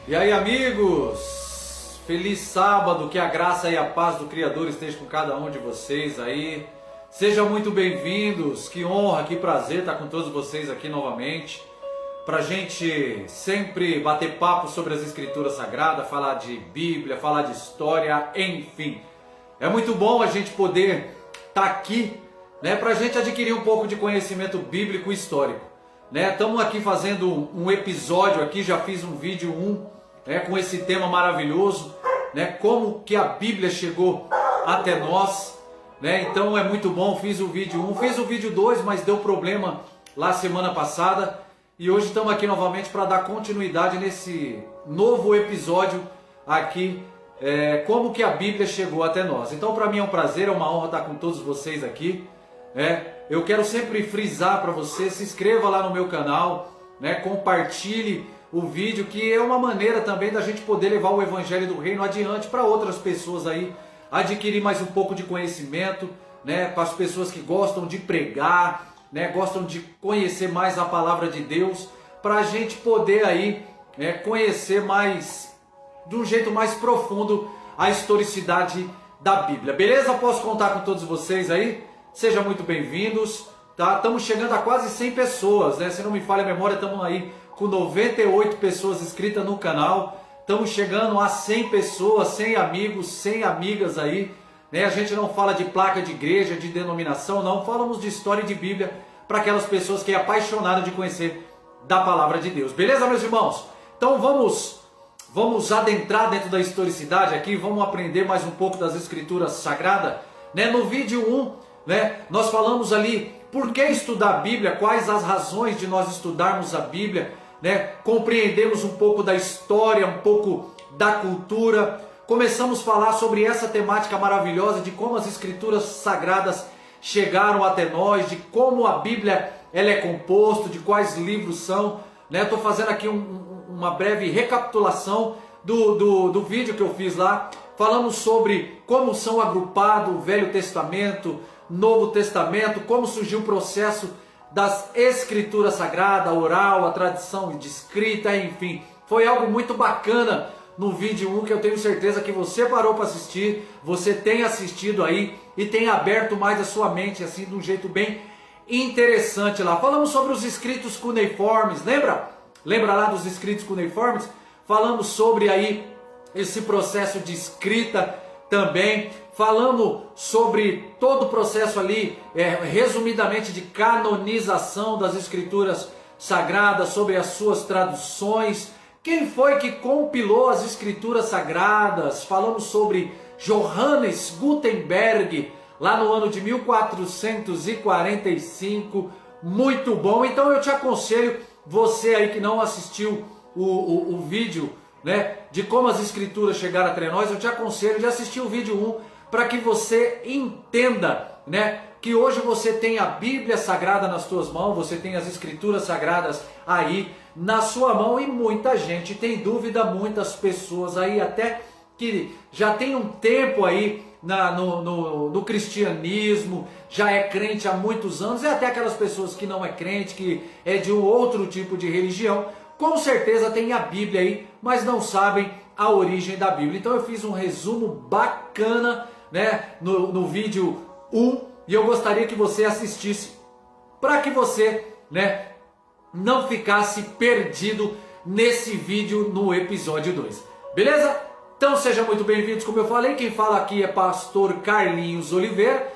E aí, amigos, feliz sábado, que a graça e a paz do Criador esteja com cada um de vocês aí. Sejam muito bem-vindos, que honra, que prazer estar com todos vocês aqui novamente, pra gente sempre bater papo sobre as Escrituras Sagradas, falar de Bíblia, falar de história, enfim. É muito bom a gente poder estar aqui, né, pra gente adquirir um pouco de conhecimento bíblico e histórico. Estamos aqui fazendo um episódio aqui, já fiz um vídeo com esse tema maravilhoso, como que a Bíblia chegou até nós, então é muito bom. Fiz o vídeo 1, fiz o vídeo 2, mas deu problema lá semana passada, e hoje estamos aqui novamente para dar continuidade nesse novo episódio aqui, como que a Bíblia chegou até nós. Então para mim é um prazer, é uma honra estar com todos vocês aqui. Eu quero sempre frisar para você, se inscreva lá no meu canal, compartilhe o vídeo, que é uma maneira também da gente poder levar o Evangelho do Reino adiante para outras pessoas aí, adquirir mais um pouco de conhecimento, para as pessoas que gostam de pregar, gostam de conhecer mais a palavra de Deus, para a gente poder aí conhecer mais, de um jeito mais profundo, a historicidade da Bíblia. Beleza? Posso contar com todos vocês aí? Sejam muito bem-vindos, tá? Estamos chegando a quase 100 pessoas, Se não me falha a memória, estamos aí com 98 pessoas inscritas no canal. Estamos chegando a 100 pessoas, 100 amigos, 100 amigas aí, A gente não fala de placa de igreja, de denominação, não. Falamos de história e de Bíblia para aquelas pessoas que é apaixonadas de conhecer da palavra de Deus. Beleza, meus irmãos? Então vamos adentrar dentro da historicidade aqui, vamos aprender mais um pouco das Escrituras Sagradas. No vídeo 1, nós falamos ali por que estudar a Bíblia, quais as razões de nós estudarmos a Bíblia, compreendemos um pouco da história, um pouco da cultura. Começamos a falar sobre essa temática maravilhosa de como as Escrituras Sagradas chegaram até nós, de como a Bíblia ela é composta, de quais livros são. Estou fazendo aqui uma breve recapitulação do vídeo que eu fiz lá. Falamos sobre como são agrupados o Velho Testamento, Novo Testamento, como surgiu o processo das Escrituras Sagradas, a oral, a tradição de escrita, enfim. Foi algo muito bacana no vídeo 1, que eu tenho certeza que você parou para assistir, você tem assistido aí e tem aberto mais a sua mente, assim, de um jeito bem interessante lá. Falamos sobre os escritos cuneiformes, lembra? Lembra lá dos escritos cuneiformes? Falamos sobre aí esse processo de escrita também. Falamos sobre todo o processo ali, resumidamente, de canonização das Escrituras Sagradas, sobre as suas traduções. Quem foi que compilou as Escrituras Sagradas? Falamos sobre Johannes Gutenberg, lá no ano de 1445. Muito bom. Então eu te aconselho, você aí que não assistiu o vídeo, de como as Escrituras chegaram até nós, eu te aconselho de assistir o vídeo 1, para que você entenda, que hoje você tem a Bíblia Sagrada nas suas mãos, você tem as Escrituras Sagradas aí na sua mão, e muita gente tem dúvida, muitas pessoas aí até que já tem um tempo aí no cristianismo, já é crente há muitos anos, e até aquelas pessoas que não é crente, que é de um outro tipo de religião, com certeza tem a Bíblia aí, mas não sabem a origem da Bíblia. Então eu fiz um resumo bacana, no vídeo 1, e eu gostaria que você assistisse, para que você, não ficasse perdido nesse vídeo no episódio 2. Beleza? Então sejam muito bem-vindos, como eu falei. Quem fala aqui é pastor Carlinhos Oliveira,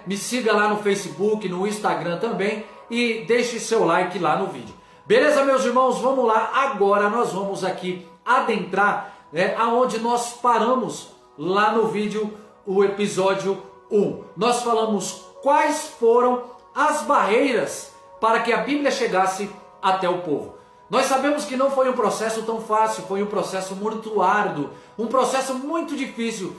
Me siga lá no Facebook, no Instagram também, e deixe seu like lá no vídeo. Beleza, meus irmãos? Vamos lá. Agora nós vamos aqui adentrar, aonde nós paramos lá no vídeo, o episódio 1. Nós falamos quais foram as barreiras para que a Bíblia chegasse até o povo. Nós sabemos que não foi um processo tão fácil, foi um processo muito árduo, um processo muito difícil,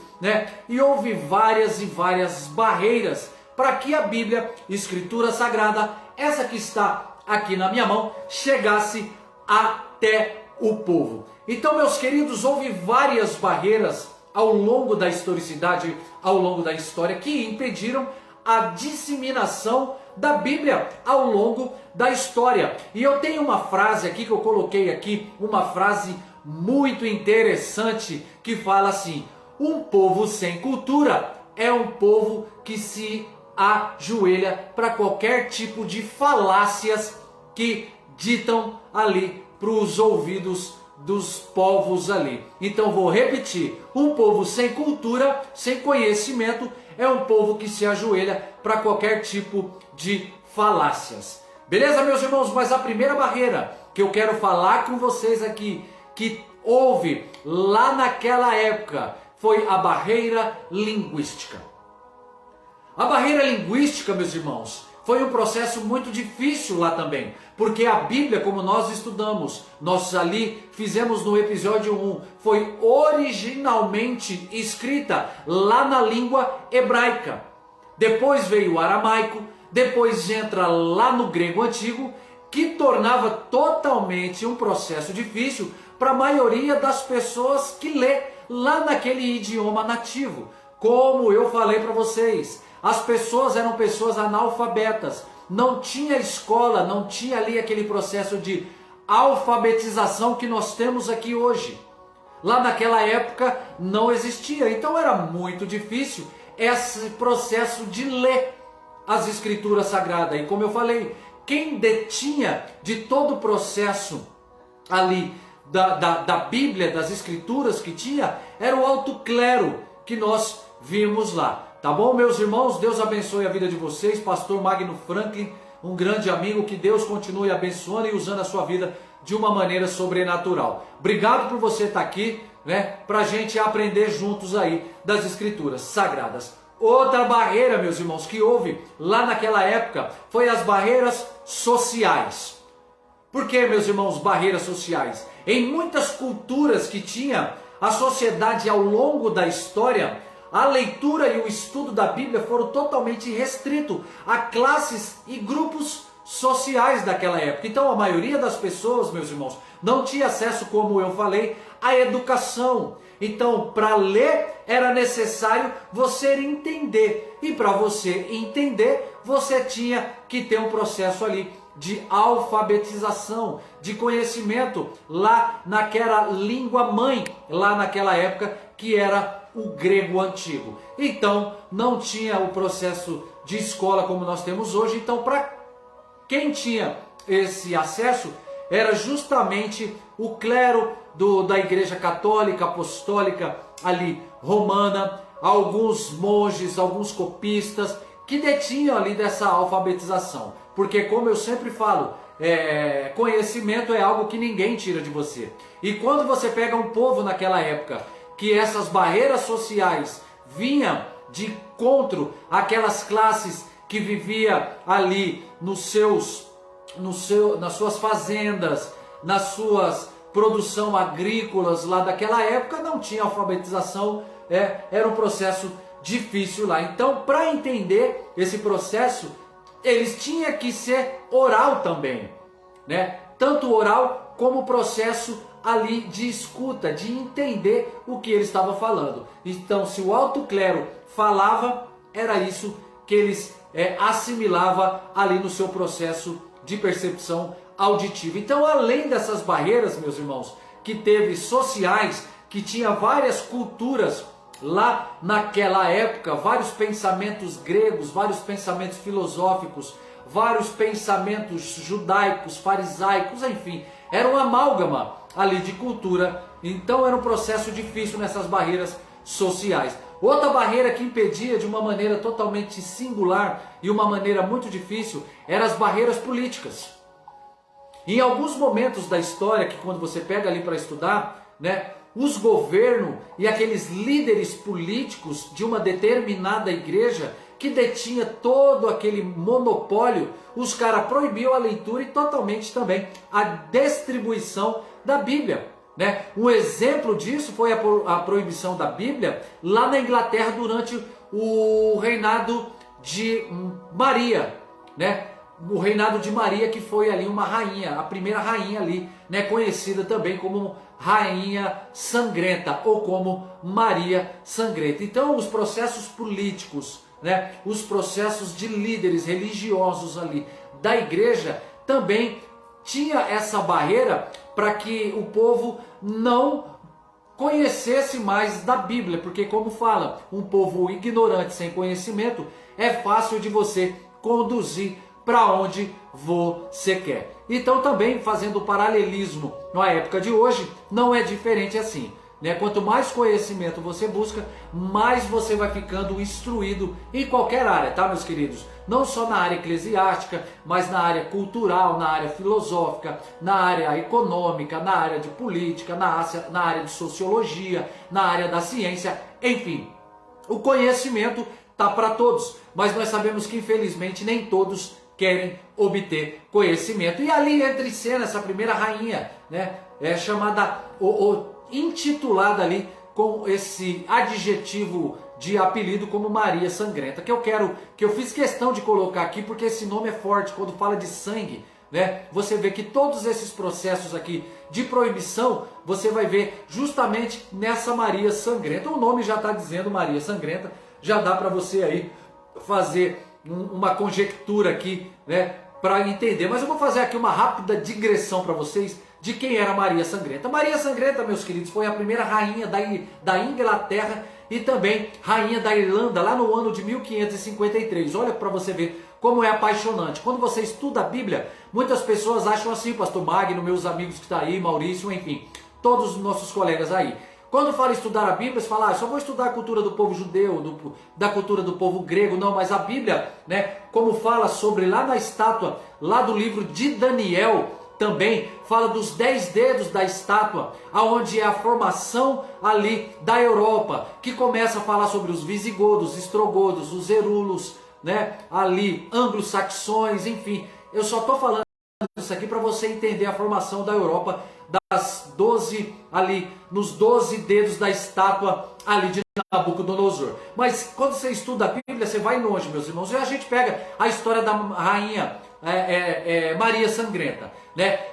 E houve várias e várias barreiras para que a Bíblia, Escritura Sagrada, essa que está aqui na minha mão, chegasse até o povo. Então, meus queridos, houve várias barreiras ao longo da historicidade, ao longo da história, que impediram a disseminação da Bíblia ao longo da história. E eu tenho uma frase aqui que eu coloquei aqui, uma frase muito interessante que fala assim: um povo sem cultura é um povo que se ajoelha para qualquer tipo de falácias que ditam ali para os ouvidos dos povos ali. Então vou repetir: um povo sem cultura, sem conhecimento, é um povo que se ajoelha para qualquer tipo de falácias. Beleza, meus irmãos? Mas a primeira barreira que eu quero falar com vocês aqui, que houve lá naquela época, foi a barreira linguística. A barreira linguística, meus irmãos, foi um processo muito difícil lá também, porque a Bíblia, como nós estudamos, nós ali fizemos no episódio 1, foi originalmente escrita lá na língua hebraica. Depois veio o aramaico, depois entra lá no grego antigo, que tornava totalmente um processo difícil para a maioria das pessoas que lê lá naquele idioma nativo. Como eu falei para vocês, as pessoas eram pessoas analfabetas, não tinha escola, não tinha ali aquele processo de alfabetização que nós temos aqui hoje. Lá naquela época não existia, então era muito difícil esse processo de ler as escrituras sagradas. E como eu falei, quem detinha de todo o processo ali da Bíblia, das escrituras que tinha, era o alto clero que nós vimos lá. Tá bom, meus irmãos? Deus abençoe a vida de vocês. Pastor Magno Franklin, um grande amigo, que Deus continue abençoando e usando a sua vida de uma maneira sobrenatural. Obrigado por você estar aqui, né, pra gente aprender juntos aí das escrituras sagradas. Outra barreira, meus irmãos, que houve lá naquela época foi as barreiras sociais. Por que, meus irmãos, barreiras sociais? Em muitas culturas que tinha a sociedade ao longo da história, a leitura e o estudo da Bíblia foram totalmente restritos a classes e grupos sociais daquela época. Então a maioria das pessoas, meus irmãos, não tinha acesso, como eu falei, à educação. Então, para ler era necessário você entender. E para você entender, você tinha que ter um processo ali de alfabetização, de conhecimento lá naquela língua mãe, lá naquela época, que era o grego antigo. Então, não tinha o processo de escola como nós temos hoje. Então, para quem tinha esse acesso, era justamente o clero da Igreja Católica, Apostólica ali romana, alguns monges, alguns copistas, que detinham ali dessa alfabetização. Porque, como eu sempre falo, conhecimento é algo que ninguém tira de você. E quando você pega um povo naquela época, que essas barreiras sociais vinham de encontro àquelas classes que vivia ali nas suas fazendas, nas suas produção agrícolas lá daquela época, não tinha alfabetização, era um processo difícil lá. Então, para entender esse processo, eles tinham que ser oral também, né? Tanto oral como processo ali de escuta, de entender o que ele estava falando. Então, se o alto clero falava, era isso que eles assimilavam ali no seu processo de percepção auditiva. Então, além dessas barreiras, meus irmãos, que teve sociais, que tinha várias culturas lá naquela época, vários pensamentos gregos, vários pensamentos filosóficos, vários pensamentos judaicos, farisaicos, enfim, era uma amálgama ali de cultura. Então era um processo difícil nessas barreiras sociais. Outra barreira que impedia de uma maneira totalmente singular e uma maneira muito difícil eram as barreiras políticas. Em alguns momentos da história, que quando você pega ali para estudar, né, os governos e aqueles líderes políticos de uma determinada igreja que detinha todo aquele monopólio, os caras proibiam a leitura e totalmente também a distribuição da Bíblia, né? Um exemplo disso foi a proibição da Bíblia lá na Inglaterra durante o reinado de Maria, né? O reinado de Maria, que foi ali uma rainha, a primeira rainha ali, né, conhecida também como Rainha Sangrenta ou como Maria Sangrenta. Então os processos políticos, né, os processos de líderes religiosos ali da igreja também tinha essa barreira para que o povo não conhecesse mais da Bíblia, porque como fala, um povo ignorante sem conhecimento é fácil de você conduzir para onde você quer. Então também fazendo o paralelismo na época de hoje, não é diferente assim. Quanto mais conhecimento você busca, mais você vai ficando instruído em qualquer área, tá, meus queridos? Não só na área eclesiástica, mas na área cultural, na área filosófica, na área econômica, na área de política, na área de sociologia, na área da ciência, enfim. O conhecimento tá para todos, mas nós sabemos que infelizmente nem todos querem obter conhecimento. E ali entra em cena essa primeira rainha, chamada intitulada ali com esse adjetivo de apelido como Maria Sangrenta, que eu fiz questão de colocar aqui porque esse nome é forte quando fala de sangue, Você vê que todos esses processos aqui de proibição, você vai ver justamente nessa Maria Sangrenta. O nome já está dizendo Maria Sangrenta, já dá para você aí fazer uma conjectura aqui, para entender. Mas eu vou fazer aqui uma rápida digressão para vocês de quem era Maria Sangrenta. Maria Sangrenta, meus queridos, foi a primeira rainha da Inglaterra e também rainha da Irlanda, lá no ano de 1553. Olha para você ver como é apaixonante. Quando você estuda a Bíblia, muitas pessoas acham assim, pastor Magno, meus amigos que estão aí, Maurício, enfim, todos os nossos colegas aí. Quando fala estudar a Bíblia, você fala, só vou estudar a cultura do povo judeu, da cultura do povo grego. Não, mas a Bíblia, como fala sobre lá na estátua, lá do livro de Daniel, também fala dos 10 dedos da estátua, aonde é a formação ali da Europa, que começa a falar sobre os visigodos, ostrogodos, os herulos, ali, anglo-saxões, enfim. Eu só estou falando isso aqui para você entender a formação da Europa, das 12 ali, nos 12 dedos da estátua ali de Nabucodonosor. Mas quando você estuda a Bíblia, você vai longe, meus irmãos, e a gente pega a história da rainha Maria Sangrenta,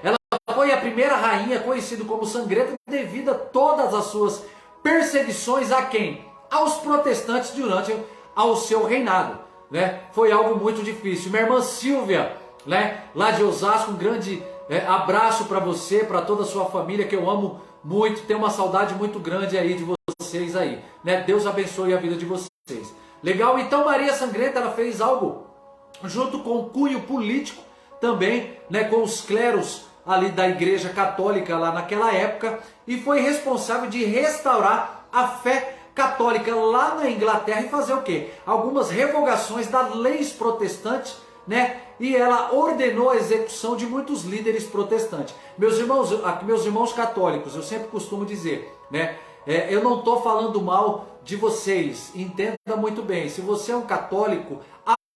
Ela foi a primeira rainha conhecida como Sangrenta devido a todas as suas perseguições a quem? Aos protestantes durante ao seu reinado, Foi algo muito difícil. Minha irmã Silvia, lá de Osasco, um grande abraço para você, para toda a sua família, que eu amo muito, tenho uma saudade muito grande aí de vocês aí, Deus abençoe a vida de vocês. Legal? Então Maria Sangrenta, ela fez algo junto com o cunho político também, com os clérigos ali da Igreja Católica lá naquela época, e foi responsável de restaurar a fé católica lá na Inglaterra e fazer o quê? Algumas revogações das leis protestantes, E ela ordenou a execução de muitos líderes protestantes. Meus irmãos católicos, eu sempre costumo dizer, eu não estou falando mal de vocês, entenda muito bem. Se você é um católico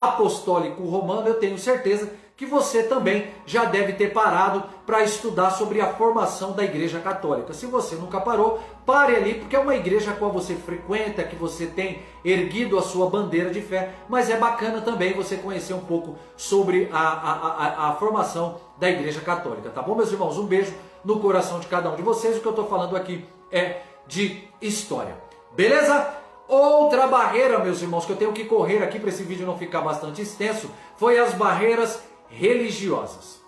apostólico romano, eu tenho certeza que você também já deve ter parado para estudar sobre a formação da Igreja Católica. Se você nunca parou, pare ali, porque é uma igreja a qual você frequenta, que você tem erguido a sua bandeira de fé, mas é bacana também você conhecer um pouco sobre a formação da Igreja Católica, tá bom, meus irmãos? Um beijo no coração de cada um de vocês. O que eu estou falando aqui é de história, beleza? Outra barreira, meus irmãos, que eu tenho que correr aqui para esse vídeo não ficar bastante extenso, foi as barreiras religiosas.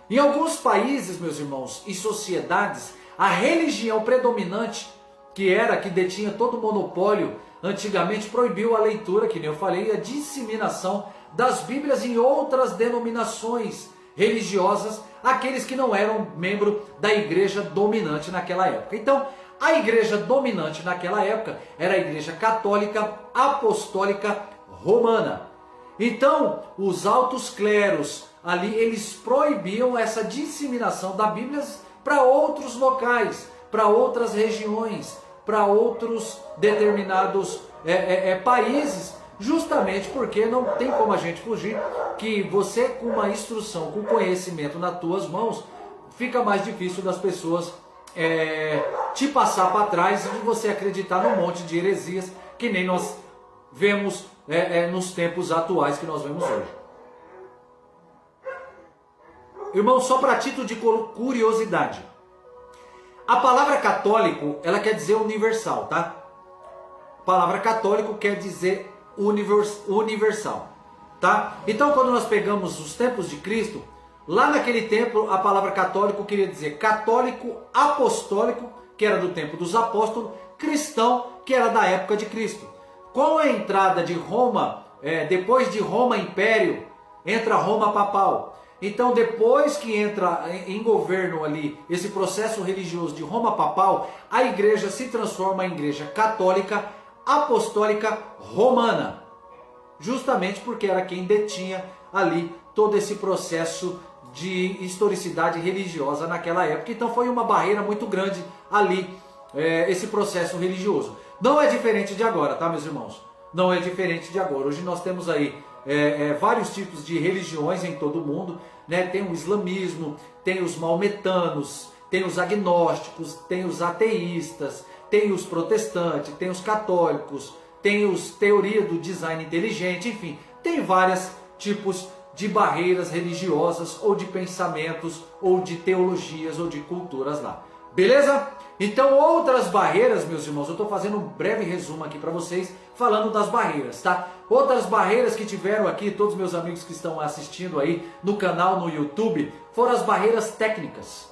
Em alguns países, meus irmãos, e sociedades, a religião predominante, que detinha todo o monopólio, antigamente proibiu a leitura, que nem eu falei, e a disseminação das Bíblias em outras denominações religiosas, aqueles que não eram membro da igreja dominante naquela época. Então, a igreja dominante naquela época era a Igreja Católica Apostólica Romana. Então, os altos cleros ali, eles proibiam essa disseminação da Bíblia para outros locais, para outras regiões, para outros determinados países, justamente porque não tem como a gente fugir que você, com uma instrução, com conhecimento nas tuas mãos, fica mais difícil das pessoas te passar para trás e de você acreditar num monte de heresias que nem nós vemos nos tempos atuais que nós vemos hoje. Irmão, só para título de curiosidade, a palavra católico, ela quer dizer universal, tá? A palavra católico quer dizer universal, tá? Então, quando nós pegamos os tempos de Cristo, Lá naquele tempo, a palavra católico queria dizer católico apostólico, que era do tempo dos apóstolos, cristão, que era da época de Cristo. Com a entrada de Roma, depois de Roma Império, entra Roma Papal. Então, depois que entra em governo ali esse processo religioso de Roma Papal, a igreja se transforma em igreja católica apostólica romana, justamente porque era quem detinha ali todo esse processo de historicidade religiosa naquela época. Então foi uma barreira muito grande ali, esse processo religioso. Não é diferente de agora, tá, meus irmãos? Não é diferente de agora. Hoje nós temos aí vários tipos de religiões em todo o mundo, né? Tem o islamismo, tem os maometanos, tem os agnósticos, tem os ateístas, tem os protestantes, tem os católicos, tem os teoria do design inteligente, enfim, tem vários tipos de barreiras religiosas ou de pensamentos ou de teologias ou de culturas lá. Beleza? Então, outras barreiras, meus irmãos, eu estou fazendo um breve resumo aqui para vocês, falando das barreiras, tá? Outras barreiras que tiveram aqui, todos meus amigos que estão assistindo aí no canal, no YouTube, foram as barreiras técnicas.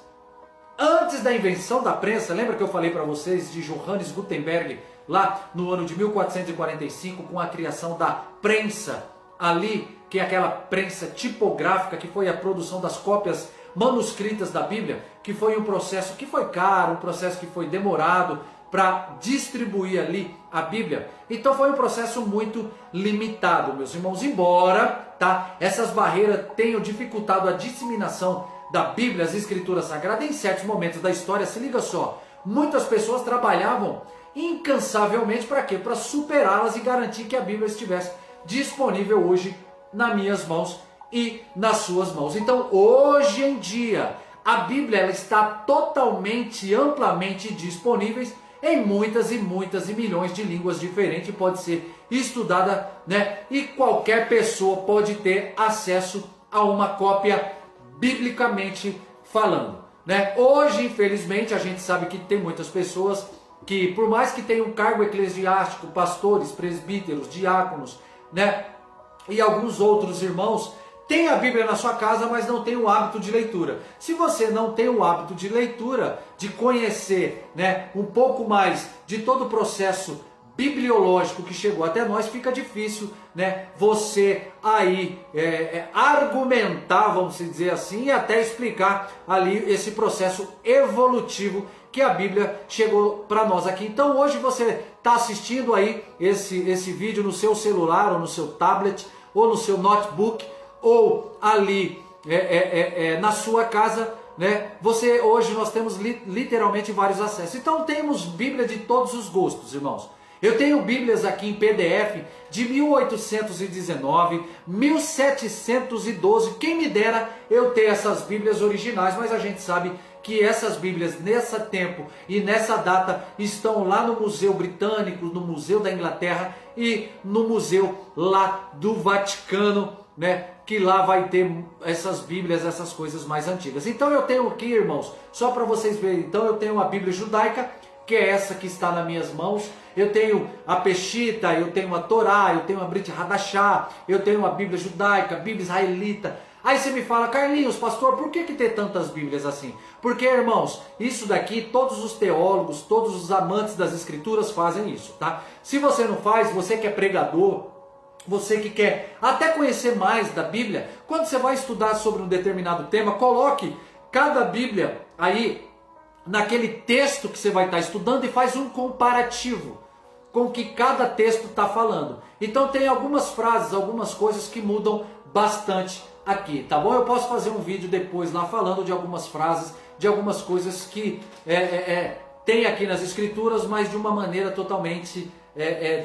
Antes da invenção da prensa, lembra que eu falei para vocês de Johannes Gutenberg, lá no ano de 1445, com a criação da prensa ali, que é aquela prensa tipográfica, que foi a produção das cópias manuscritas da Bíblia, que foi um processo que foi caro, um processo que foi demorado para distribuir ali a Bíblia. Então foi um processo muito limitado, meus irmãos, embora essas barreiras tenham dificultado a disseminação da Bíblia, as Escrituras Sagradas, em certos momentos da história. Se liga só, muitas pessoas trabalhavam incansavelmente para quê? Para superá-las e garantir que a Bíblia estivesse disponível hoje nas minhas mãos e nas suas mãos. Então, hoje em dia, a Bíblia ela está totalmente, amplamente disponível em muitas e muitas e milhões de línguas diferentes, pode ser estudada, né? E qualquer pessoa pode ter acesso a uma cópia biblicamente falando, né? Hoje, infelizmente, a gente sabe que tem muitas pessoas que, por mais que tenham um cargo eclesiástico, pastores, presbíteros, diáconos, né? E alguns outros irmãos, tem a Bíblia na sua casa, mas não tem o hábito de leitura. Se você não tem o hábito de leitura, de conhecer, né, um pouco mais de todo o processo bibliológico que chegou até nós, fica difícil, né, você aí argumentar, vamos dizer assim, e até explicar ali esse processo evolutivo que a Bíblia chegou para nós aqui. Então hoje você está assistindo aí esse vídeo no seu celular, ou no seu tablet, ou no seu notebook, ou ali na sua casa, né? Hoje nós temos literalmente vários acessos. Então temos Bíblia de todos os gostos, irmãos. Eu tenho Bíblias aqui em PDF de 1819, 1712. Quem me dera eu ter essas Bíblias originais, mas a gente sabe que essas Bíblias nesse tempo e nessa data estão lá no Museu Britânico, no Museu da Inglaterra e no Museu lá do Vaticano, né? Que lá vai ter essas Bíblias, essas coisas mais antigas. Então eu tenho aqui, irmãos, só para vocês verem, então eu tenho a Bíblia judaica, que é essa que está nas minhas mãos. Eu tenho a Peshitta, eu tenho a Torá, eu tenho a Brit Hadashah, eu tenho a Bíblia judaica, a Bíblia israelita. Aí você me fala, Carlinhos, pastor, por que ter tantas Bíblias assim? Porque, irmãos, isso daqui, todos os teólogos, todos os amantes das Escrituras fazem isso, tá? Se você não faz, você que é pregador, você que quer até conhecer mais da Bíblia, quando você vai estudar sobre um determinado tema, coloque cada Bíblia aí naquele texto que você vai estar estudando e faz um comparativo com o que cada texto está falando. Então tem algumas frases, algumas coisas que mudam bastante aqui, tá bom? Eu posso fazer um vídeo depois lá falando de algumas frases, de algumas coisas que tem aqui nas Escrituras, mas de uma maneira totalmente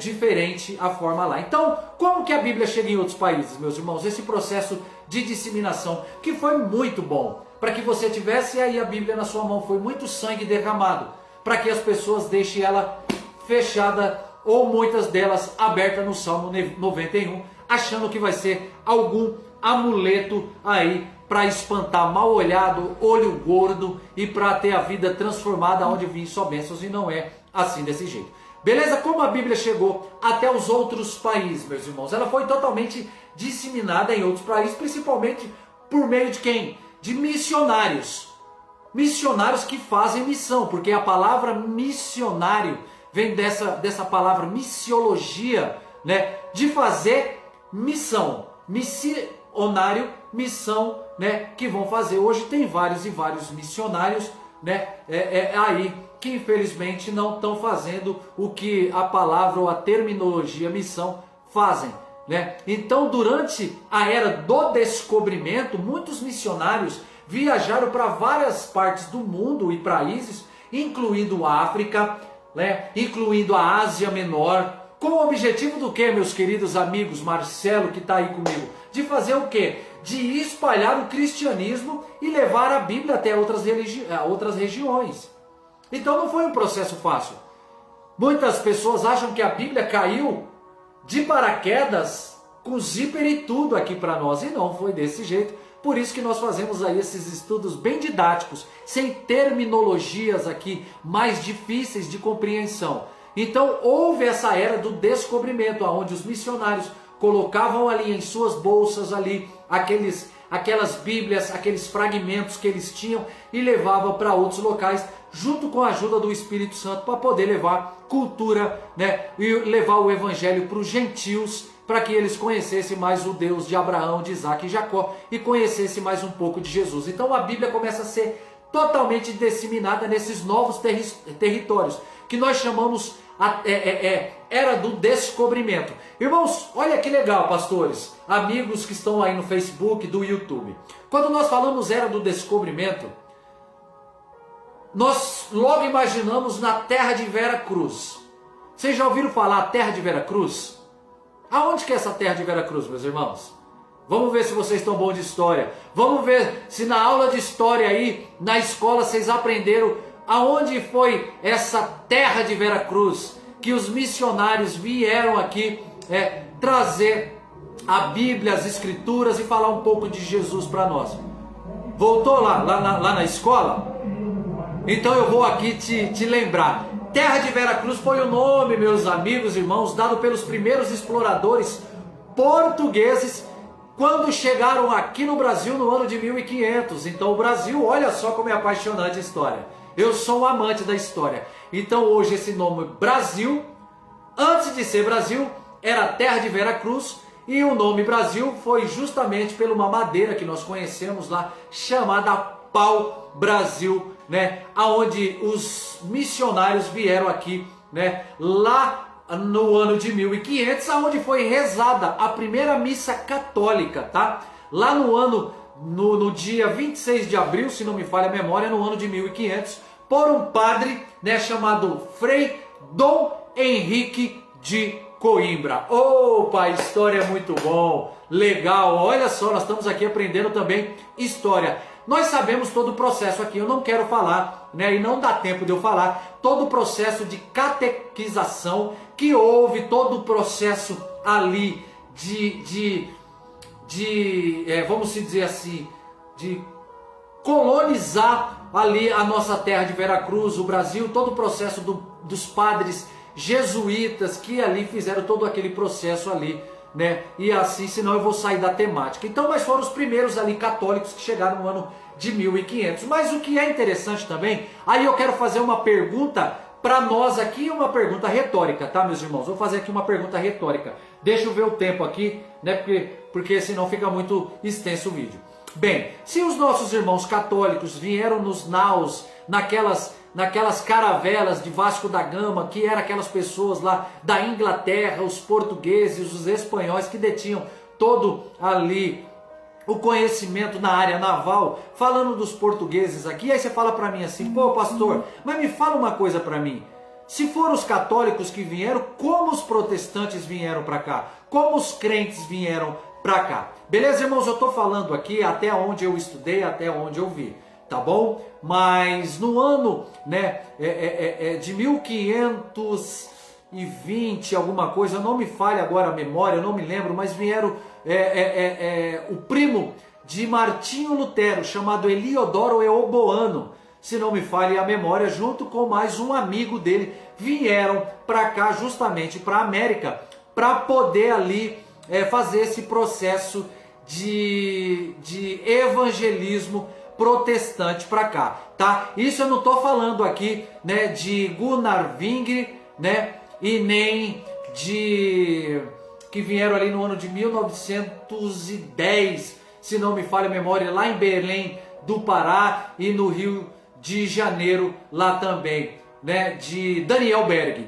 diferente a forma lá. Então, como que a Bíblia chega em outros países, meus irmãos? Esse processo de disseminação, que foi muito bom, para que você tivesse aí a Bíblia na sua mão, foi muito sangue derramado, para que as pessoas deixem ela fechada, ou muitas delas abertas no Salmo 91, achando que vai ser algum amuleto aí para espantar mal olhado, olho gordo e para ter a vida transformada onde vêm só bênçãos, e não é assim desse jeito. Beleza? Como a Bíblia chegou até os outros países, meus irmãos? Ela foi totalmente disseminada em outros países, principalmente por meio de quem? De missionários. Missionários que fazem missão, porque a palavra missionário vem dessa palavra missiologia, né? De fazer missão. Missionário, missão, né? Que vão fazer. Hoje tem vários e vários missionários, né? Aí que infelizmente não estão fazendo o que a palavra ou a terminologia missão fazem, né? Então, durante a era do descobrimento, muitos missionários viajaram para várias partes do mundo e países, incluindo a África, né? Incluindo a Ásia Menor, com o objetivo do que, meus queridos amigos, Marcelo que está aí comigo? De fazer o quê? De espalhar o cristianismo e levar a Bíblia até outras regiões. Então não foi um processo fácil. Muitas pessoas acham que a Bíblia caiu de paraquedas com zíper e tudo aqui para nós, e não foi desse jeito. Por isso que nós fazemos aí esses estudos bem didáticos, sem terminologias aqui mais difíceis de compreensão. Então houve essa era do descobrimento, onde os missionários colocavam ali em suas bolsas ali aquelas bíblias, aqueles fragmentos que eles tinham e levavam para outros locais, junto com a ajuda do Espírito Santo, para poder levar cultura, né, e levar o evangelho para os gentios, para que eles conhecessem mais o Deus de Abraão, de Isaac e Jacó e conhecessem mais um pouco de Jesus. Então a Bíblia começa a ser totalmente disseminada nesses novos territórios, que nós chamamos era do descobrimento. Irmãos, olha que legal, pastores, amigos que estão aí no Facebook, do YouTube. Quando nós falamos era do descobrimento, nós logo imaginamos na terra de Vera Cruz. Vocês já ouviram falar terra de Vera Cruz? Aonde que é essa terra de Vera Cruz, meus irmãos? Vamos ver se vocês estão bons de história. Vamos ver se na aula de história aí, na escola, vocês aprenderam aonde foi essa terra de Vera Cruz, que os missionários vieram aqui trazer a Bíblia, as Escrituras e falar um pouco de Jesus para nós. Voltou lá na escola? Então eu vou aqui te lembrar. Terra de Vera Cruz foi o nome, meus amigos e irmãos, dado pelos primeiros exploradores portugueses quando chegaram aqui no Brasil no ano de 1500. Então o Brasil, olha só como é apaixonante a história. Eu sou um amante da história. Então hoje esse nome Brasil, antes de ser Brasil, era terra de Vera Cruz, e o nome Brasil foi justamente por uma madeira que nós conhecemos lá, chamada pau-brasil, né? Aonde os missionários vieram aqui, né? Lá no ano de 1500, aonde foi rezada a primeira missa católica, tá? Lá no dia 26 de abril, se não me falha a memória, no ano de 1500, por um padre, né, chamado Frei Dom Henrique de Coimbra. Opa, história é muito bom, legal, olha só, nós estamos aqui aprendendo também história. Nós sabemos todo o processo aqui, eu não quero falar, né, e não dá tempo de eu falar, todo o processo de catequização que houve, todo o processo ali vamos dizer assim, de colonizar ali a nossa terra de Vera Cruz, o Brasil, todo o processo dos padres jesuítas que ali fizeram todo aquele processo ali, né? E assim, senão eu vou sair da temática. Então, mas foram os primeiros ali católicos que chegaram no ano de 1500. Mas o que é interessante também, aí eu quero fazer uma pergunta para nós aqui, uma pergunta retórica, tá, meus irmãos? Vou fazer aqui uma pergunta retórica. Deixa eu ver o tempo aqui, né? Porque senão fica muito extenso o vídeo. Bem, se os nossos irmãos católicos vieram nos naus, naquelas caravelas de Vasco da Gama, que eram aquelas pessoas lá da Inglaterra, os portugueses, os espanhóis que detinham todo ali o conhecimento na área naval, falando dos portugueses aqui, aí você fala para mim assim, pô pastor, mas me fala uma coisa para mim, se foram os católicos que vieram, como os protestantes vieram para cá? Como os crentes vieram para cá? Beleza, irmãos? Eu estou falando aqui até onde eu estudei, até onde eu vi, tá bom? Mas no ano, né, de 1520, alguma coisa, não me falha agora a memória, eu não me lembro, mas vieram o primo de Martinho Lutero, chamado Eliodoro Eoboano, se não me falha a memória, junto com mais um amigo dele, vieram para cá justamente para a América, para poder ali fazer esse processo de evangelismo protestante para cá, tá? Isso eu não estou falando aqui, né, de Gunnar Wingre, né, e nem de que vieram ali no ano de 1910, se não me falha a memória, lá em Belém do Pará e no Rio de Janeiro lá também, né, de Daniel Berg,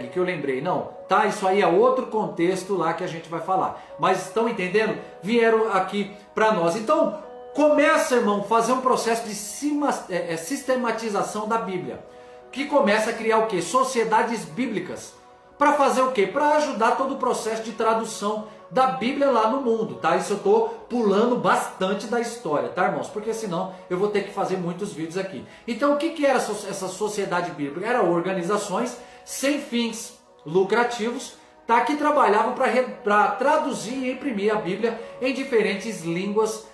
que eu lembrei, não, tá? Isso aí é outro contexto lá que a gente vai falar, mas estão entendendo? Vieram aqui para nós. Então, começa, irmão, fazer um processo de sistematização da Bíblia, que começa a criar o quê? Sociedades bíblicas. Para fazer o quê? Para ajudar todo o processo de tradução da Bíblia lá no mundo, tá? Isso eu estou pulando bastante da história, tá, irmãos? Porque senão eu vou ter que fazer muitos vídeos aqui. Então, o que era essa sociedade bíblica? Eram organizações sem fins lucrativos, tá? Que trabalhavam para traduzir e imprimir a Bíblia em diferentes línguas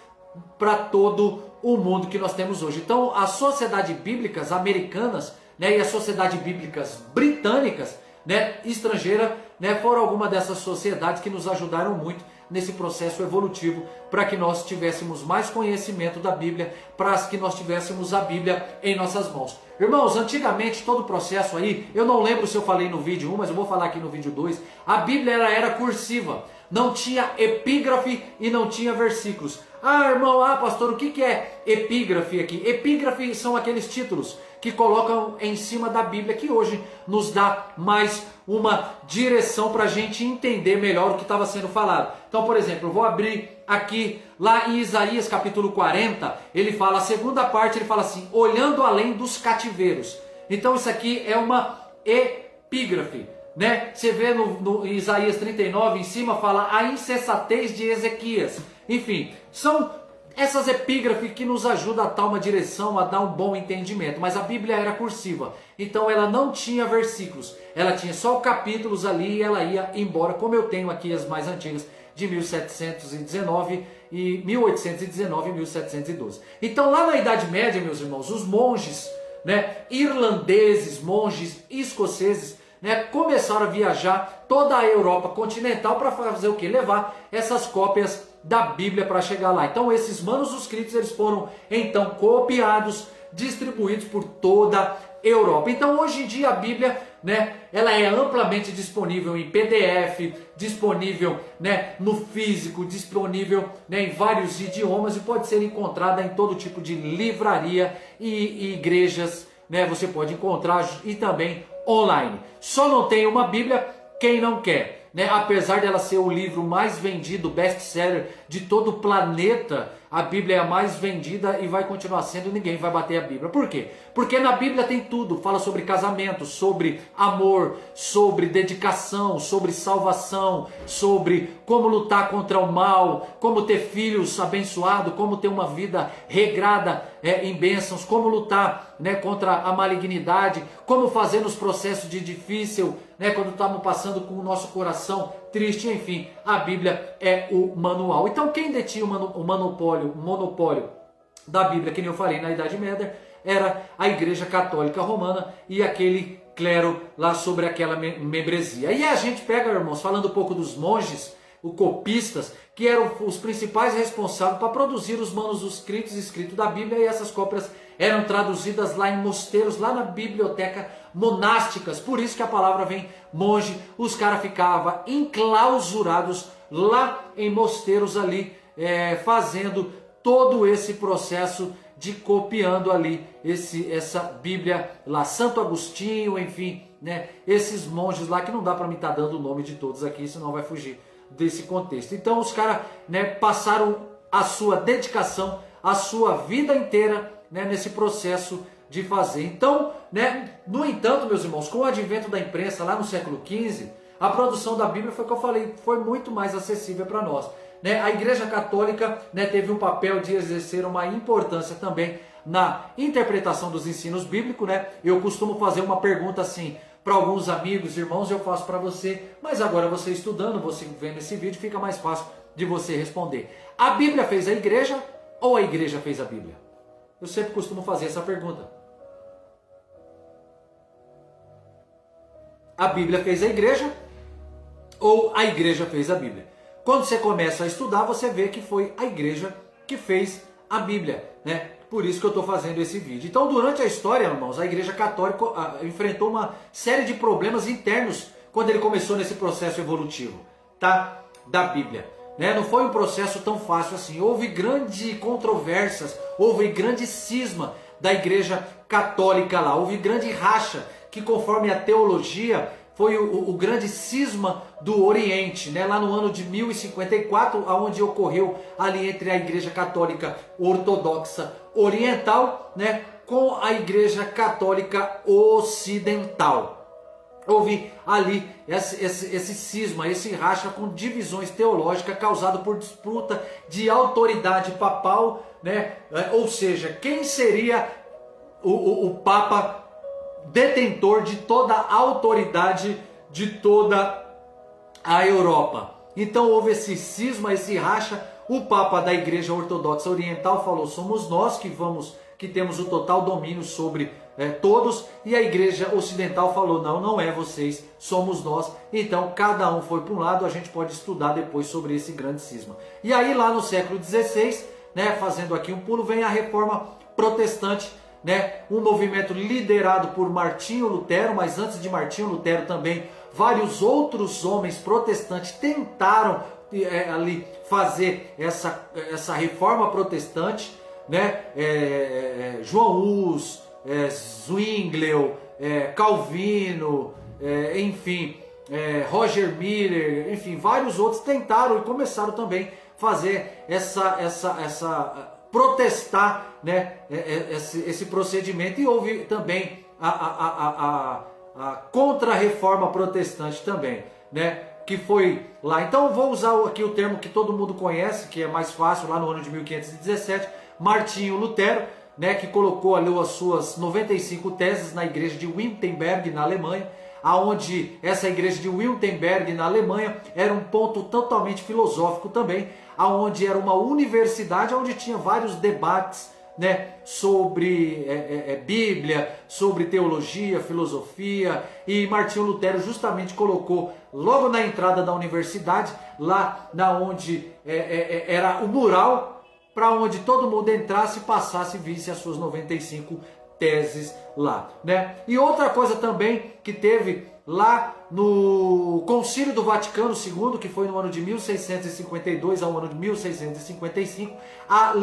para todo o mundo que nós temos hoje. Então, as sociedades bíblicas americanas, né, e as sociedades bíblicas britânicas, né, estrangeira, né, foram algumas dessas sociedades que nos ajudaram muito nesse processo evolutivo para que nós tivéssemos mais conhecimento da Bíblia, para que nós tivéssemos a Bíblia em nossas mãos. Irmãos, antigamente todo o processo aí, eu não lembro se eu falei no vídeo 1, mas eu vou falar aqui no vídeo 2, a Bíblia era cursiva, não tinha epígrafe e não tinha versículos. Ah, irmão, pastor, o que é epígrafe aqui? Epígrafe são aqueles títulos que colocam em cima da Bíblia, que hoje nos dá mais uma direção para a gente entender melhor o que estava sendo falado. Então, por exemplo, eu vou abrir aqui, lá em Isaías capítulo 40, ele fala, a segunda parte, ele fala assim, olhando além dos cativeiros. Então isso aqui é uma epígrafe, né? Você vê no Isaías 39, em cima fala a insensatez de Ezequias. Enfim, são essas epígrafes que nos ajudam a dar uma direção, a dar um bom entendimento. Mas a Bíblia era cursiva, então ela não tinha versículos. Ela tinha só capítulos ali e ela ia embora, como eu tenho aqui as mais antigas, de 1719 e 1819 e 1712. Então lá na Idade Média, meus irmãos, os monges, né, irlandeses, monges escoceses, né, começaram a viajar toda a Europa continental para fazer o que? Levar essas cópias da Bíblia para chegar lá. Então esses manuscritos eles foram então copiados, distribuídos por toda a Europa. Então hoje em dia a Bíblia, né, ela é amplamente disponível em PDF, disponível, né, no físico, disponível, né, em vários idiomas e pode ser encontrada em todo tipo de livraria e igrejas, né, você pode encontrar e também online. Só não tem uma Bíblia quem não quer, né? Apesar dela ser o livro mais vendido, best-seller de todo o planeta, a Bíblia é a mais vendida e vai continuar sendo, ninguém vai bater a Bíblia. Por quê? Porque na Bíblia tem tudo, fala sobre casamento, sobre amor, sobre dedicação, sobre salvação, sobre como lutar contra o mal, como ter filhos abençoados, como ter uma vida regrada em bênçãos, como lutar, né, contra a malignidade, como fazer nos processos de difícil, né, quando estamos passando com o nosso coração triste, enfim, a Bíblia é o manual. Então quem detinha o monopólio da Bíblia, que nem eu falei na Idade Média, era a Igreja Católica Romana e aquele clero lá sobre aquela membresia. E a gente pega, irmãos, falando um pouco dos monges, os copistas, que eram os principais responsáveis para produzir os manuscritos escritos da Bíblia, e essas cópias eram traduzidas lá em mosteiros, lá na biblioteca monásticas. Por isso que a palavra vem monge. Os caras ficavam enclausurados lá em mosteiros ali, fazendo todo esse processo de copiando ali essa Bíblia lá, Santo Agostinho, enfim, né, esses monges lá, que não dá para mim estar dando o nome de todos aqui, senão vai fugir desse contexto. Então os caras, né, passaram a sua dedicação, a sua vida inteira, né, nesse processo de fazer. Então, né, no entanto, meus irmãos, com o advento da imprensa lá no século XV, a produção da Bíblia, foi o que eu falei, foi muito mais acessível para nós, né? A Igreja Católica, né, teve um papel de exercer uma importância também na interpretação dos ensinos bíblicos, né? Eu costumo fazer uma pergunta assim para alguns amigos, irmãos, eu faço para você, mas agora você estudando, você vendo esse vídeo, fica mais fácil de você responder. A Bíblia fez a igreja ou a igreja fez a Bíblia? Eu sempre costumo fazer essa pergunta. A Bíblia fez a igreja ou a igreja fez a Bíblia? quando você começa a estudar, você vê que foi a igreja que fez a Bíblia, né? Por isso que eu estou fazendo esse vídeo. Então, durante a história, irmãos, a Igreja Católica enfrentou uma série de problemas internos quando ele começou nesse processo evolutivo, tá? Da Bíblia. Né? Não foi um processo tão fácil assim. Houve grandes controvérsias, houve grande cisma da Igreja Católica lá. Houve grande racha, que conforme a teologia foi o grande cisma do Oriente, né? Lá no ano de 1054, onde ocorreu ali entre a Igreja Católica Ortodoxa Oriental, né, com a Igreja Católica Ocidental. Houve ali esse cisma, esse racha com divisões teológicas causado por disputa de autoridade papal, né? Ou seja, quem seria o Papa detentor de toda a autoridade de toda a Europa. Então houve esse cisma, esse racha. O Papa da Igreja Ortodoxa Oriental falou: somos nós que temos o total domínio sobre todos, e a Igreja Ocidental falou: não, não é vocês, somos nós. Então cada um foi para um lado. A gente pode estudar depois sobre esse grande cisma. E aí lá no século XVI, né, fazendo aqui um pulo, vem a Reforma Protestante, né, um movimento liderado por Martinho Lutero, mas antes de Martinho Lutero também vários outros homens protestantes tentaram ali fazer essa reforma protestante, né? João Hus, Zwinglio, Calvino, enfim, Roger Miller, enfim, vários outros tentaram e começaram também a fazer protestar, né, esse procedimento. E houve também a contra-reforma protestante também, né, que foi lá. Então eu vou usar aqui o termo que todo mundo conhece, que é mais fácil, lá no ano de 1517, Martinho Lutero, né, que colocou ali as suas 95 teses na igreja de Wittenberg, na Alemanha, aonde essa igreja de Wittenberg, na Alemanha, era um ponto totalmente filosófico também, aonde era uma universidade onde tinha vários debates, né, sobre Bíblia, sobre teologia, filosofia, e Martinho Lutero justamente colocou logo na entrada da universidade, lá na onde era o mural, para onde todo mundo entrasse, passasse e visse as suas 95 teses lá, né? E outra coisa também que teve lá no Concílio do Vaticano II, que foi no ano de 1652 ao ano de 1655, a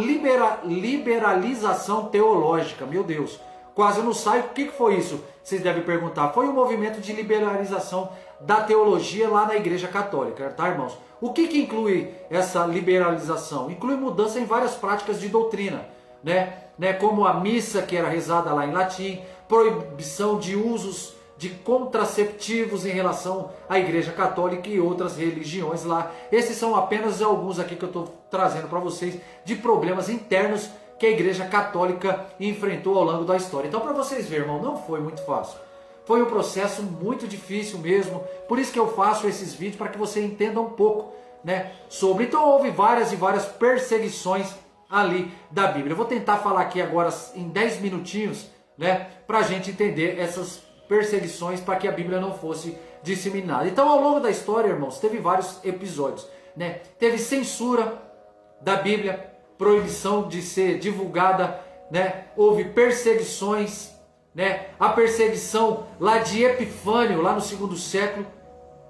liberalização teológica. Meu Deus, quase não sai. O que foi isso? Vocês devem perguntar. Foi um movimento de liberalização da teologia lá na Igreja Católica, tá, irmãos? O que inclui essa liberalização? Inclui mudança em várias práticas de doutrina, né? Como a missa, que era rezada lá em latim, proibição de usos de contraceptivos em relação à Igreja Católica e outras religiões lá. Esses são apenas alguns aqui que eu estou trazendo para vocês de problemas internos que a Igreja Católica enfrentou ao longo da história. Então, para vocês verem, irmão, não foi muito fácil. Foi um processo muito difícil mesmo. Por isso que eu faço esses vídeos, para que você entenda um pouco, né, sobre. Então houve várias e várias perseguições ali da Bíblia. Eu vou tentar falar aqui agora em 10 minutinhos, né, para a gente entender essas perseguições, para que a Bíblia não fosse disseminada. Então, ao longo da história, irmãos, teve vários episódios, né? Teve censura da Bíblia, proibição de ser divulgada, né? Houve perseguições, né? A perseguição lá de Epifânio, lá no segundo século,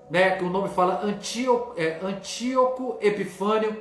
né? Que o nome fala Antíoco Epifânio,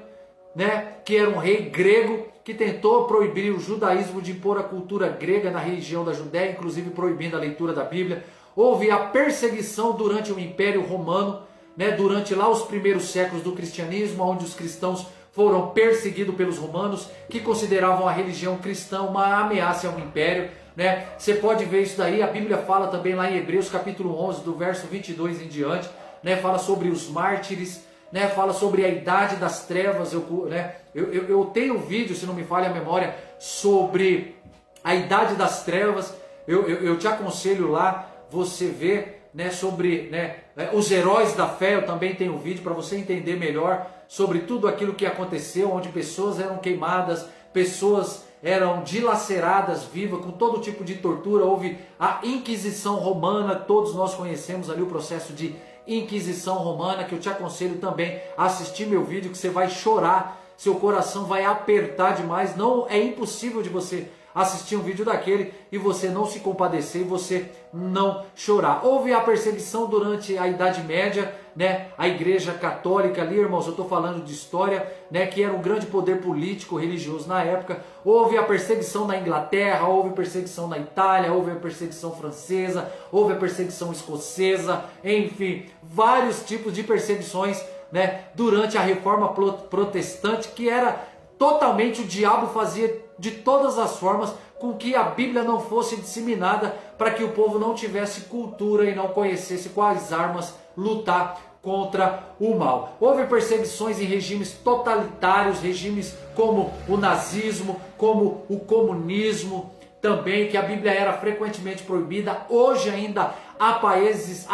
né? Que era um rei grego que tentou proibir o judaísmo de impor a cultura grega na região da Judéia, inclusive proibindo a leitura da Bíblia. Houve a perseguição durante o Império Romano, né? Durante lá os primeiros séculos do cristianismo, onde os cristãos foram perseguidos pelos romanos, que consideravam a religião cristã uma ameaça ao império, né? Você pode ver isso daí. A Bíblia fala também lá em Hebreus capítulo 11, do verso 22 em diante, né? Fala sobre os mártires, né? Fala sobre a idade das trevas. Eu tenho um vídeo, se não me falha a memória, sobre a idade das trevas. Eu te aconselho lá você ver, né, sobre, né, os heróis da fé. Eu também tenho um vídeo para você entender melhor sobre tudo aquilo que aconteceu, onde pessoas eram queimadas, pessoas eram dilaceradas vivas, com todo tipo de tortura. Houve a Inquisição Romana, todos nós conhecemos ali o processo de Inquisição Romana, que eu te aconselho também a assistir meu vídeo, que você vai chorar, seu coração vai apertar demais. Não é impossível de você assistir um vídeo daquele e você não se compadecer e você não chorar. Houve a perseguição durante a Idade Média, né? A Igreja Católica ali, irmãos, eu estou falando de história, né? Que era um grande poder político, religioso na época. Houve a perseguição na Inglaterra, houve perseguição na Itália, houve a perseguição francesa, houve a perseguição escocesa, enfim, vários tipos de perseguições, né? Durante a Reforma Protestante, que era totalmente, o diabo fazia de todas as formas com que a Bíblia não fosse disseminada, para que o povo não tivesse cultura e não conhecesse quais armas lutar contra o mal. Houve perseguições em regimes totalitários, regimes como o nazismo, como o comunismo também, que a Bíblia era frequentemente proibida. Hoje ainda há países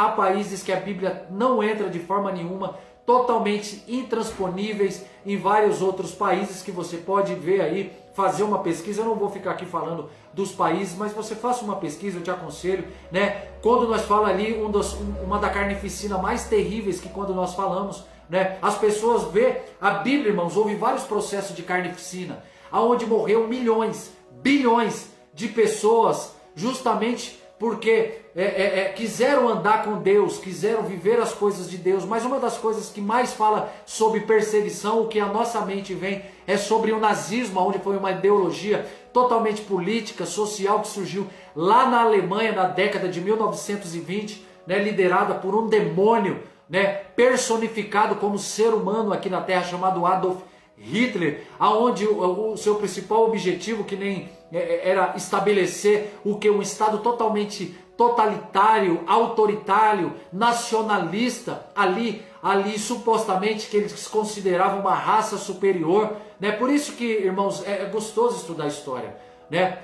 que a Bíblia não entra de forma nenhuma, totalmente intransponíveis em vários outros países que você pode ver aí, fazer uma pesquisa. Eu não vou ficar aqui falando dos países, mas você faça uma pesquisa, eu te aconselho, né? Quando nós falamos ali, uma da carnificina mais terríveis que quando nós falamos, né? As pessoas vê a Bíblia, irmãos, houve vários processos de carnificina, aonde morreu milhões, bilhões de pessoas, justamente porque quiseram andar com Deus, quiseram viver as coisas de Deus. Mas uma das coisas que mais fala sobre perseguição, o que a nossa mente vem, é sobre o nazismo, onde foi uma ideologia totalmente política, social, que surgiu lá na Alemanha na década de 1920, né, liderada por um demônio, né, personificado como ser humano aqui na Terra, chamado Adolf Hitler, aonde o seu principal objetivo, que nem era estabelecer um Estado totalmente totalitário, autoritário, nacionalista, ali supostamente que eles consideravam uma raça superior, né? Por isso que, irmãos, é gostoso estudar história, né?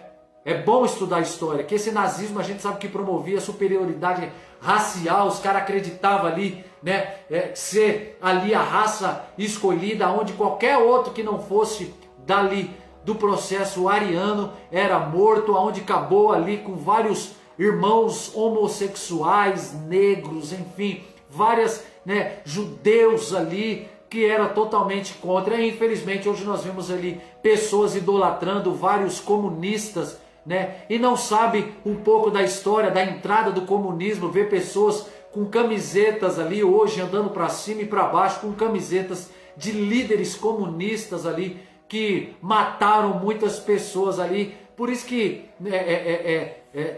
É bom estudar história, que esse nazismo a gente sabe que promovia superioridade racial, os caras acreditavam ali, né, ser ali a raça escolhida, onde qualquer outro que não fosse dali do processo ariano era morto, onde acabou ali com vários irmãos homossexuais, negros, enfim, várias, né, judeus ali, que era totalmente contra. E infelizmente hoje nós vemos ali pessoas idolatrando vários comunistas, né? E não sabe um pouco da história da entrada do comunismo, vê pessoas com camisetas ali hoje andando para cima e para baixo com camisetas de líderes comunistas ali que mataram muitas pessoas ali. Por isso que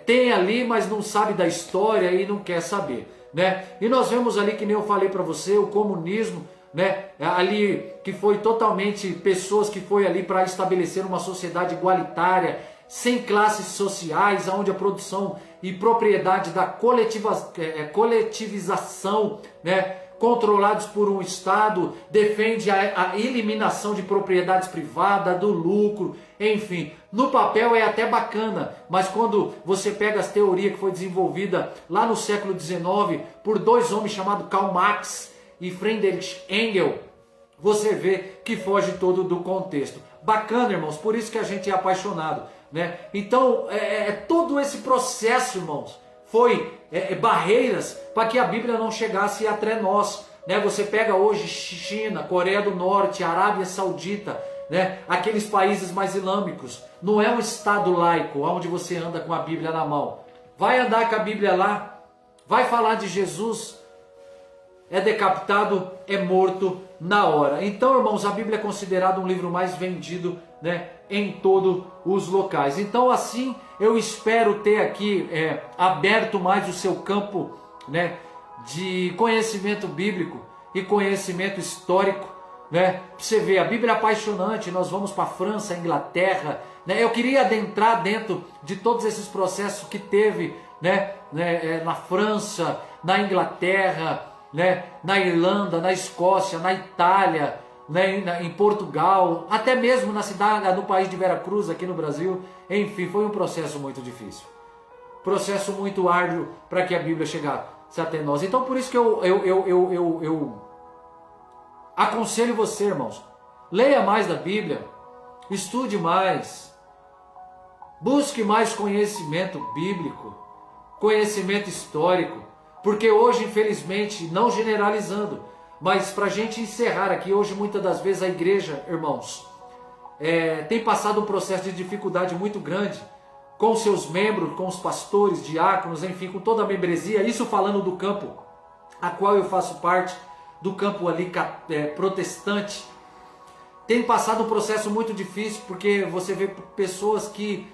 tem ali, mas não sabe da história e não quer saber, né? E nós vemos ali, que nem eu falei para você, o comunismo, né? Ali que foi totalmente pessoas que foi ali para estabelecer uma sociedade igualitária, sem classes sociais, onde a produção e propriedade da coletivização, né, controlados por um Estado, defende a eliminação de propriedades privadas, do lucro, enfim. No papel é até bacana, mas quando você pega as teorias que foi desenvolvida lá no século XIX por dois homens chamados Karl Marx e Friedrich Engels, você vê que foge todo do contexto. Bacana, irmãos, por isso que a gente é apaixonado, né? Então, todo esse processo, irmãos, foi barreiras para que a Bíblia não chegasse até nós, né? Você pega hoje China, Coreia do Norte, Arábia Saudita, né? Aqueles países mais islâmicos. Não é um estado laico onde você anda com a Bíblia na mão. Vai andar com a Bíblia lá, vai falar de Jesus, é decapitado, é morto na hora. Então, irmãos, a Bíblia é considerada um livro mais vendido, né, em todos os locais. Então, assim, eu espero ter aqui aberto mais o seu campo, né, de conhecimento bíblico e conhecimento histórico, né? Pra você ver, a Bíblia é apaixonante. Nós vamos para a França, a Inglaterra, né? Eu queria adentrar dentro de todos esses processos que teve, né, na França, na Inglaterra, né, na Irlanda, na Escócia, na Itália, né, em Portugal, até mesmo na cidade, no país de Veracruz, aqui no Brasil. Enfim, foi um processo muito difícil, processo muito árduo para que a Bíblia chegasse até nós. Então, por isso que eu aconselho você, irmãos, leia mais da Bíblia, estude mais, busque mais conhecimento bíblico, conhecimento histórico, Porque hoje, infelizmente, não generalizando, mas para a gente encerrar aqui, hoje muitas das vezes a igreja, irmãos, tem passado um processo de dificuldade muito grande com seus membros, com os pastores, diáconos, enfim, com toda a membresia, isso falando do campo a qual eu faço parte, do campo ali protestante. Tem passado um processo muito difícil, porque você vê pessoas que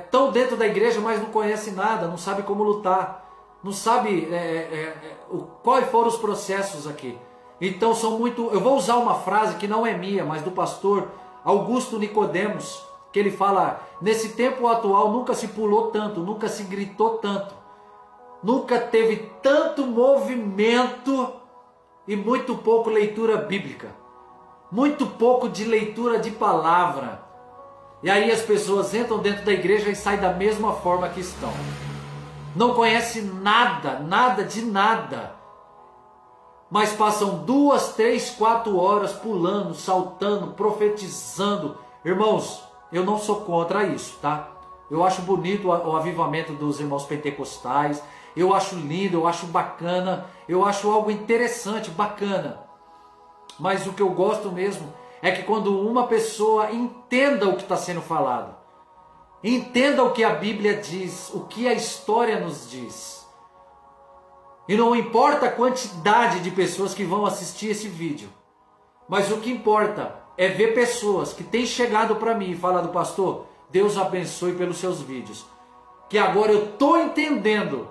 estão dentro da igreja, mas não conhecem nada, não sabem como lutar, não sabem quais foram os processos aqui. Então são muito... Eu vou usar uma frase que não é minha, mas do pastor Augusto Nicodemos, que ele fala: nesse tempo atual nunca se pulou tanto, nunca se gritou tanto, nunca teve tanto movimento e muito pouco leitura bíblica, muito pouco de leitura de palavra. E aí as pessoas entram dentro da igreja e saem da mesma forma que estão. Não conhecem nada, nada de nada. Mas passam 2, 3, 4 horas pulando, saltando, profetizando. Irmãos, eu não sou contra isso, tá? Eu acho bonito o avivamento dos irmãos pentecostais. Eu acho lindo, eu acho bacana. Eu acho algo interessante, bacana. Mas o que eu gosto mesmo é que quando uma pessoa entenda o que está sendo falado, entenda o que a Bíblia diz, o que a história nos diz. E não importa a quantidade de pessoas que vão assistir esse vídeo, mas o que importa é ver pessoas que têm chegado para mim e falado: pastor, Deus abençoe pelos seus vídeos, que agora eu estou entendendo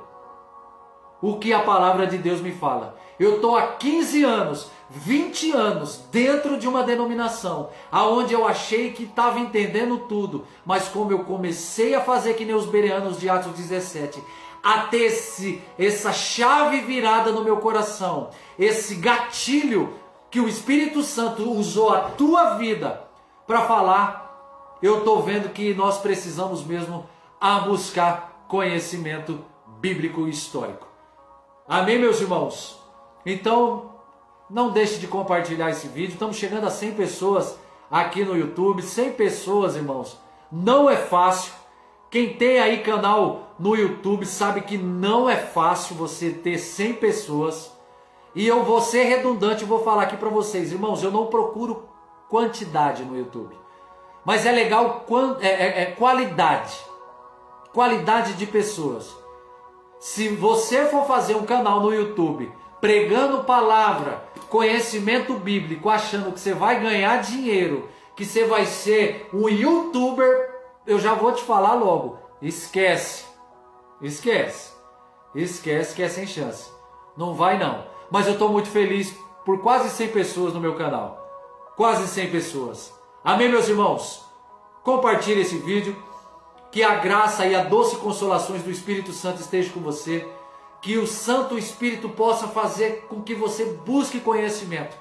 o que a palavra de Deus me fala. Eu estou há 15 anos, 20 anos dentro de uma denominação, aonde eu achei que estava entendendo tudo, mas como eu comecei a fazer que nem os bereanos de Atos 17, a ter essa chave virada no meu coração, esse gatilho que o Espírito Santo usou a tua vida para falar, eu estou vendo que nós precisamos mesmo buscar conhecimento bíblico e histórico. Amém, meus irmãos? Então, não deixe de compartilhar esse vídeo. Estamos chegando a 100 pessoas aqui no YouTube. 100 pessoas, irmãos. Não é fácil. Quem tem aí canal no YouTube sabe que não é fácil você ter 100 pessoas. E eu vou ser redundante e vou falar aqui para vocês. Irmãos, eu não procuro quantidade no YouTube. Mas é legal qualidade. Qualidade de pessoas. Se você for fazer um canal no YouTube pregando palavra, conhecimento bíblico, achando que você vai ganhar dinheiro, que você vai ser um youtuber, eu já vou te falar logo, esquece, esquece, esquece que é sem chance, não vai não. Mas eu estou muito feliz por quase 100 pessoas no meu canal, quase 100 pessoas. Amém, meus irmãos? Compartilhe esse vídeo, que a graça e a doce consolações do Espírito Santo estejam com você, que o Santo Espírito possa fazer com que você busque conhecimento,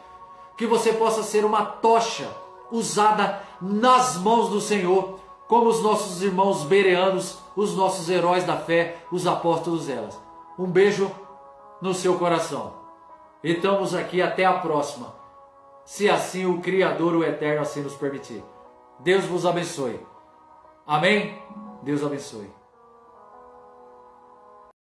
que você possa ser uma tocha usada nas mãos do Senhor, como os nossos irmãos bereanos, os nossos heróis da fé, os apóstolos delas. Um beijo no seu coração. E estamos aqui até a próxima, se assim o Criador, o Eterno, assim nos permitir. Deus vos abençoe. Amém? Deus abençoe.